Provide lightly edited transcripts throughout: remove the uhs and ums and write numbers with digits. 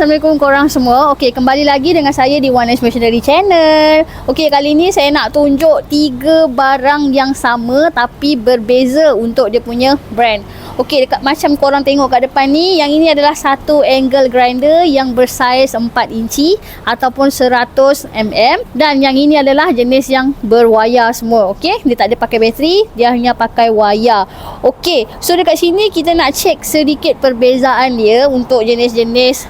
Assalamualaikum korang semua. Okey, kembali lagi dengan saya di One Nice Machinery Channel. Okey, kali ni saya nak tunjuk 3 barang yang sama tapi berbeza untuk dia punya brand. Okey, dekat macam korang tengok kat depan ni, yang ini adalah satu angle grinder yang bersaiz 4 inci ataupun 100 mm, dan yang ini adalah jenis yang berwayar semua. Okey, dia tak ada pakai bateri, dia hanya pakai wayar. Okey, so dekat sini kita nak check sedikit perbezaan dia untuk jenis-jenis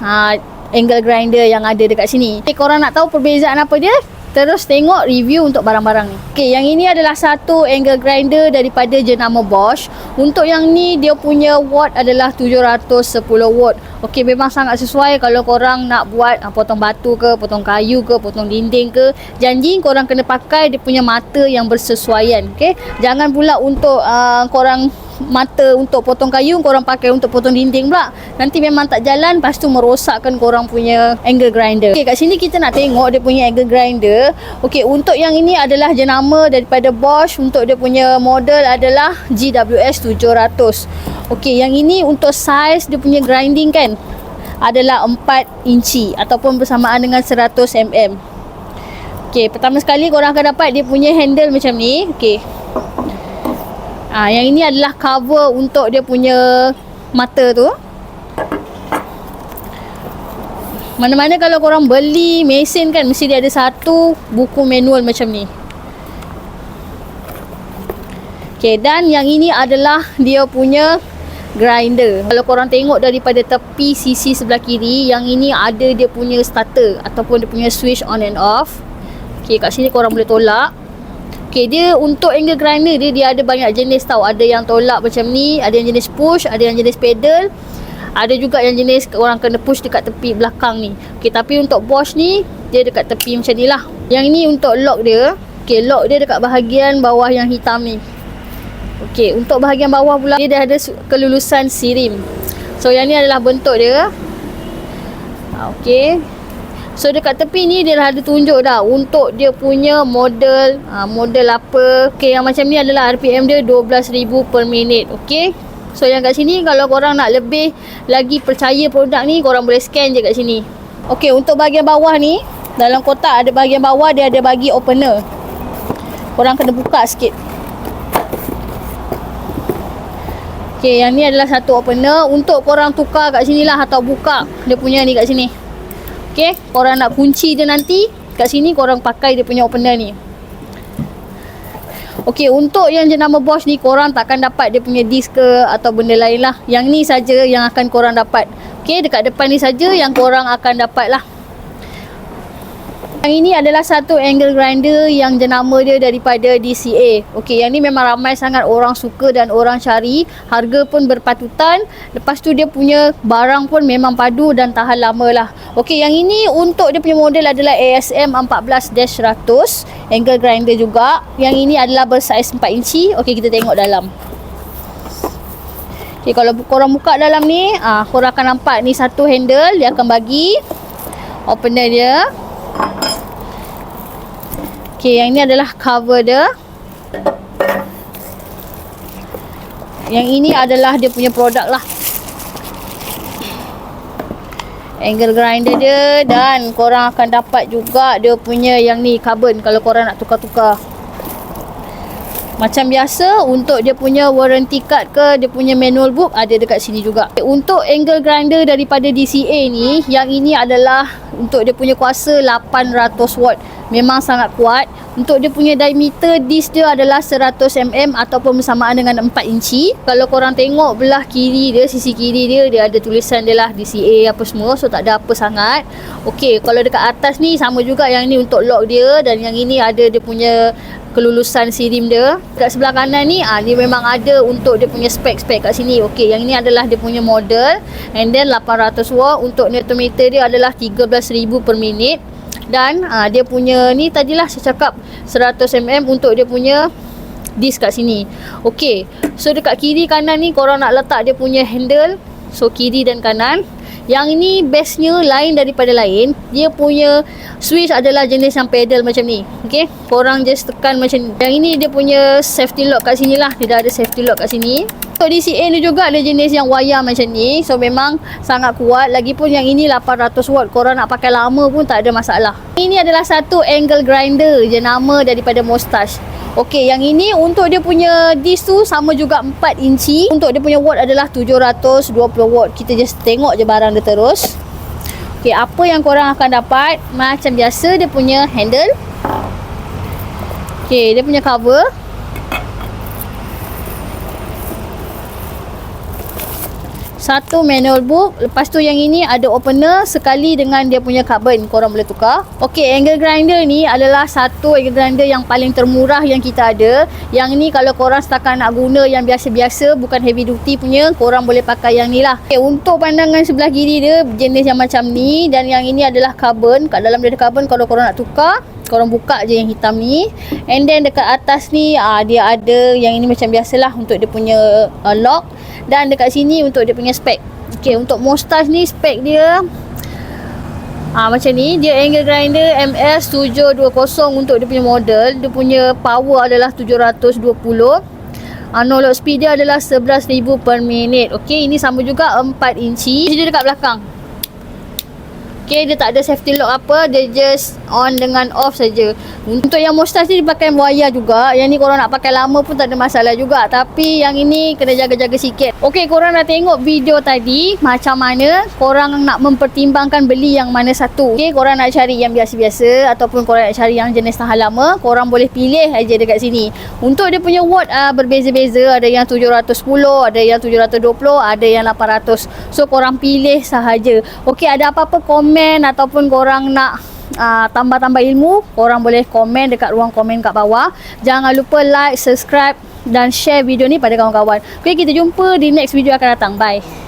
angle grinder yang ada dekat sini. Okay, korang nak tahu perbezaan apa dia? Terus tengok review untuk barang-barang ni. Okay, yang ini adalah satu angle grinder daripada jenama Bosch. Untuk yang ni dia punya watt adalah 710 watt. Okay, memang sangat sesuai kalau korang nak buat potong batu ke, potong kayu ke, potong dinding ke. Janji korang kena pakai dia punya mata yang bersesuaian. Okay, jangan pula untuk korang mata untuk potong kayu korang pakai untuk potong dinding pula, nanti memang tak jalan, lepas tu merosakkan korang punya angle grinder. Okey, kat sini kita nak tengok dia punya angle grinder. Okey, untuk yang ini adalah jenama daripada Bosch. Untuk dia punya model adalah GWS 700. Okey, yang ini untuk saiz dia punya grinding kan adalah 4 inci ataupun bersamaan dengan 100 mm. Okey, pertama sekali korang akan dapat dia punya handle macam ni. Okey, yang ini adalah cover untuk dia punya mata tu. Mana-mana kalau korang beli mesin kan, mesti dia ada satu buku manual macam ni. Okay, dan yang ini adalah dia punya grinder. Kalau korang tengok daripada tepi sisi sebelah kiri, yang ini ada dia punya starter ataupun dia punya switch on and off. Okay, kat sini korang boleh tolak. Okay, dia untuk angle grinder dia ada banyak jenis tau. Ada yang tolak macam ni, ada yang jenis push, ada yang jenis pedal, ada juga yang jenis orang kena push dekat tepi belakang ni. Okay, tapi untuk Bosch ni dia dekat tepi macam ni lah. Yang ni untuk lock dia. Okay, lock dia dekat bahagian bawah yang hitam ni. Okay, untuk bahagian bawah pula dia dah ada kelulusan sirim. So yang ni adalah bentuk dia. Okay, so dekat tepi ni dia dah ada tunjuk dah untuk dia punya model model apa. Okay, yang macam ni adalah RPM dia 12,000 per minit. Okay, so yang kat sini kalau korang nak lebih lagi percaya produk ni, korang boleh scan je kat sini. Okay, untuk bahagian bawah ni, dalam kotak ada bahagian bawah dia ada bagi opener. Korang kena buka sikit. Okay, yang ni adalah satu opener untuk korang tukar kat sini lah, atau buka dia punya ni kat sini. Okay, korang nak kunci dia nanti, kat sini korang pakai dia punya opener ni. Okay, untuk yang jenama Bosch ni korang takkan dapat dia punya disk ke atau benda lain lah. Yang ni saja yang akan korang dapat. Okay, dekat depan ni saja yang korang akan dapat lah. Yang ini adalah satu angle grinder yang jenama dia daripada DCA. Okey, yang ni memang ramai sangat orang suka dan orang cari. Harga pun berpatutan. Lepas tu dia punya barang pun memang padu dan tahan lama lah. Okey, yang ini untuk dia punya model adalah ASM 14-100. Angle grinder juga. Yang ini adalah bersaiz 4 inci. Okey, kita tengok dalam. Okey, kalau korang buka dalam ni, korang akan nampak ni satu handle. Dia akan bagi opener dia. Okay, yang ini adalah cover dia. Yang ini adalah dia punya produk lah, angle grinder dia. Dan korang akan dapat juga dia punya yang ni carbon kalau korang nak tukar-tukar. Macam biasa, untuk dia punya warranty card ke dia punya manual book ada dekat sini juga. Untuk angle grinder daripada DCA ni, yang ini adalah untuk dia punya kuasa 800 watt. Memang sangat kuat. Untuk dia punya diameter disk dia adalah 100 mm ataupun bersamaan dengan 4 inci. Kalau korang tengok belah kiri dia, sisi kiri dia, dia ada tulisan dia lah DCA apa semua. So tak ada apa sangat. Okey, kalau dekat atas ni sama juga, yang ni untuk lock dia, dan yang ini ada dia punya kelulusan sirim dia. Dekat sebelah kanan ni dia memang ada untuk dia punya spek-spek kat sini. Okey, yang ini adalah dia punya model, and then 800 watt. Untuk newtonmeter dia adalah 13,000 per minit. Dan dia punya ni tadilah saya cakap 100 mm untuk dia punya disk kat sini. Okey, so dekat kiri kanan ni korang nak letak dia punya handle. So kiri dan kanan. Yang ini bestnya lain daripada lain, dia punya switch adalah jenis yang pedal macam ni. Okey, korang just tekan macam ni. Yang ini dia punya safety lock kat sini lah. Dia dah ada safety lock kat sini. Untuk DCA ni juga ada jenis yang wayar macam ni. So memang sangat kuat. Lagipun yang ini 800 watt. Korang nak pakai lama pun tak ada masalah. Ini adalah satu angle grinder je, nama daripada Moustache. Okey, yang ini untuk dia punya disc tu sama juga 4 inci. Untuk dia punya watt adalah 720 watt. Kita just tengok je barang dia terus. Okey, apa yang korang akan dapat? Macam biasa dia punya handle. Okey, dia punya cover. Satu manual book. Lepas tu yang ini ada opener sekali dengan dia punya carbon. Korang boleh tukar. Okey, angle grinder ni adalah satu angle grinder yang paling termurah yang kita ada. Yang ni kalau korang setakat nak guna yang biasa-biasa, bukan heavy duty punya, korang boleh pakai yang ni lah. Okay, untuk pandangan sebelah kiri dia jenis yang macam ni. Dan yang ini adalah carbon. Kat dalam dia ada carbon. Kalau korang nak tukar, korang buka je yang hitam ni. And then dekat atas ni dia ada yang ini macam biasalah untuk dia punya lock. Dan dekat sini untuk dia punya spek. Okay, untuk Moustache ni spek dia macam ni. Dia angle grinder MS720 untuk dia punya model. Dia punya power adalah 720. No load speed dia adalah 11,000 per minit. Okay, ini sama juga 4 inci. Dia dekat belakang. Okay, dia tak ada safety lock apa. Dia just on dengan off saja. Untuk yang Moustache ni dipakai wayar juga. Yang ni korang nak pakai lama pun tak ada masalah juga. Tapi yang ini kena jaga-jaga sikit. Okay, korang dah tengok video tadi macam mana korang nak mempertimbangkan beli yang mana satu. Okay, korang nak cari yang biasa-biasa ataupun korang nak cari yang jenis tahan lama, korang boleh pilih aja dekat sini. Untuk dia punya watt berbeza-beza. Ada yang 710, ada yang 720, ada yang 800. So korang pilih sahaja. Okay, ada apa-apa komen ataupun korang nak tambah-tambah ilmu, korang boleh komen dekat ruang komen kat bawah. Jangan lupa like, subscribe dan share video ni pada kawan-kawan. Okay, kita jumpa di next video akan datang. Bye.